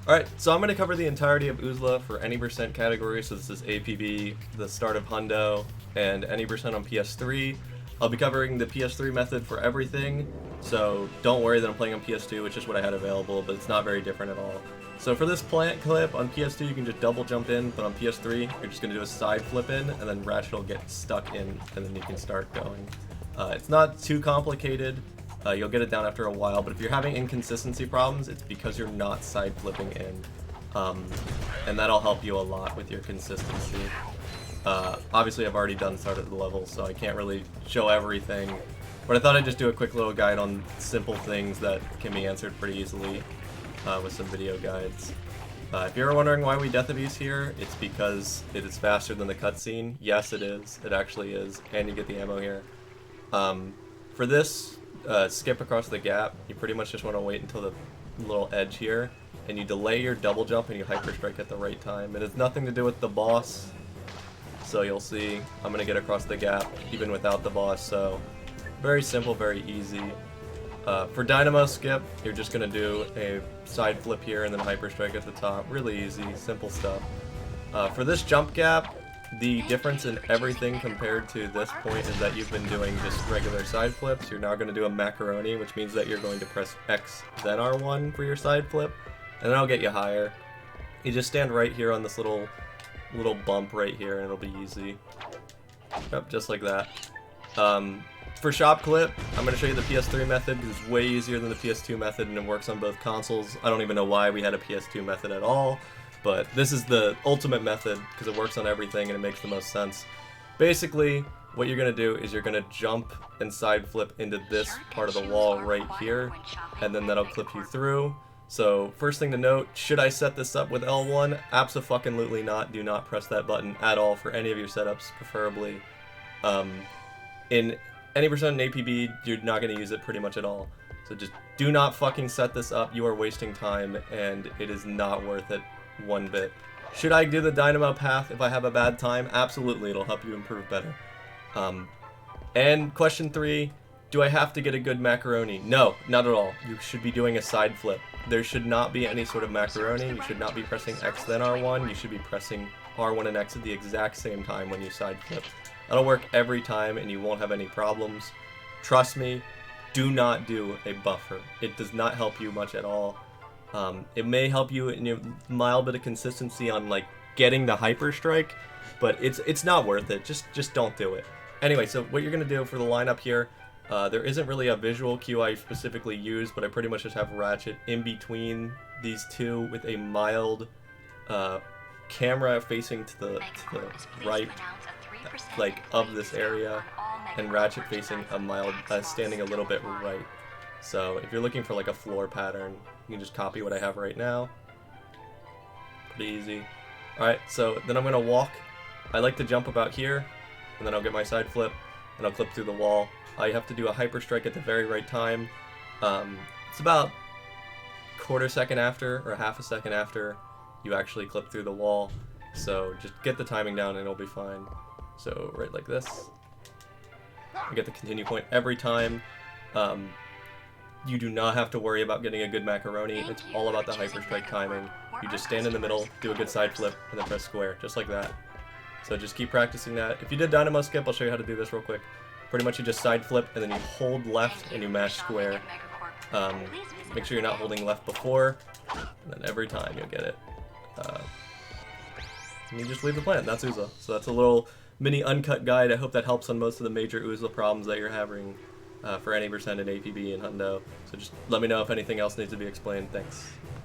Alright, so I'm going to cover the entirety of OOZLA for any percent category, so this is APB, the start of Hundo, and any percent on PS3. I'll be covering the PS3 method for everything, so don't worry that I'm playing on PS2, which is what I had available, but it's not very different at all. So for this plant clip, on PS2 you can just double jump in, but on PS3 you're just going to do a side flip in, and then Ratchet will get stuck in, and then you can start going. It's not too complicated. You'll get it down after a while, but if you're having inconsistency problems, it's because you're not side flipping in, and that'll help you a lot with your consistency. Obviously I've already done start at the level, so I can't really show everything, but I thought I'd just do a quick little guide on simple things that can be answered pretty easily with some video guides. If you're wondering why we death abuse here, it's because it is faster than the cutscene. Yes, it is. It actually is, and you get the ammo here. For this, skip across the gap, you pretty much just want to wait until the little edge here, and you delay your double jump and you hyper strike at the right time. It has nothing to do with the boss, so you'll see I'm going to get across the gap even without the boss, so very simple, very easy. For Dynamo skip, you're just going to do a side flip here and then hyper strike at the top. Really easy, simple stuff. For this jump gap, the difference in everything compared to this point is that you've been doing just regular side flips. You're now going to do a macaroni, which means that you're going to press X then R1 for your side flip, and then I'll get you higher. You just stand right here on this little bump right here, and it'll be easy. Yep, just like that. For shop clip, I'm going to show you the PS3 method because it's way easier than the PS2 method, and it works on both consoles. I don't even know why we had a PS2 method at all. But this is the ultimate method because it works on everything and it makes the most sense. Basically, what you're going to do is you're going to jump and side flip into this part of the wall right here, and then that'll clip you through. So first thing to note, should I set this up with L1? Abso-fucking-lutely not. Do not press that button at all for any of your setups, preferably. In any percent in APB, you're not going to use it pretty much at all. So just do not fucking set this up. You are wasting time, and it is not worth it one bit. Should I do the Dynamo path if I have a bad time? Absolutely, it'll help you improve better. And question 3, do I have to get a good macaroni? No, not at all. You should be doing a side flip. There should not be any sort of macaroni. You should not be pressing X then R1. You should be pressing R1 and X at the exact same time when you side flip. That'll work every time and you won't have any problems. Trust me, do not do a buffer. It does not help you much at all. It may help you in a mild bit of consistency on like getting the hyper strike, but it's not worth it. Just don't do it. Anyway, so what you're gonna do for the lineup here, there isn't really a visual cue I specifically use, but I pretty much just have Ratchet in between these two with a mild camera facing to the right, like of this area, and Ratchet facing a mild standing a little bit right. So if you're looking for like a floor pattern, you can just copy what I have right now. Pretty easy. Alright, so then I'm going to walk. I like to jump about here, and then I'll get my side flip, and I'll clip through the wall. I have to do a hyper strike at the very right time. It's about a quarter second after, or half a second after, you actually clip through the wall. So just get the timing down and it'll be fine. So right like this. I get the continue point every time. You do not have to worry about getting a good macaroni. It's all about the hyper strike timing. You just stand in the middle, do a good side flip, and then press square, just like that. So just keep practicing that. If you did Dynamo skip, I'll show you how to do this real quick. Pretty much you just side flip, and then you hold left, and you mash square. Make sure you're not holding left before, and then every time you'll get it. And you just leave the plant. That's OOZLA. So that's a little mini uncut guide. I hope that helps on most of the major OOZLA problems that you're having. For any percent in APB and Hundo. So just let me know if anything else needs to be explained. Thanks.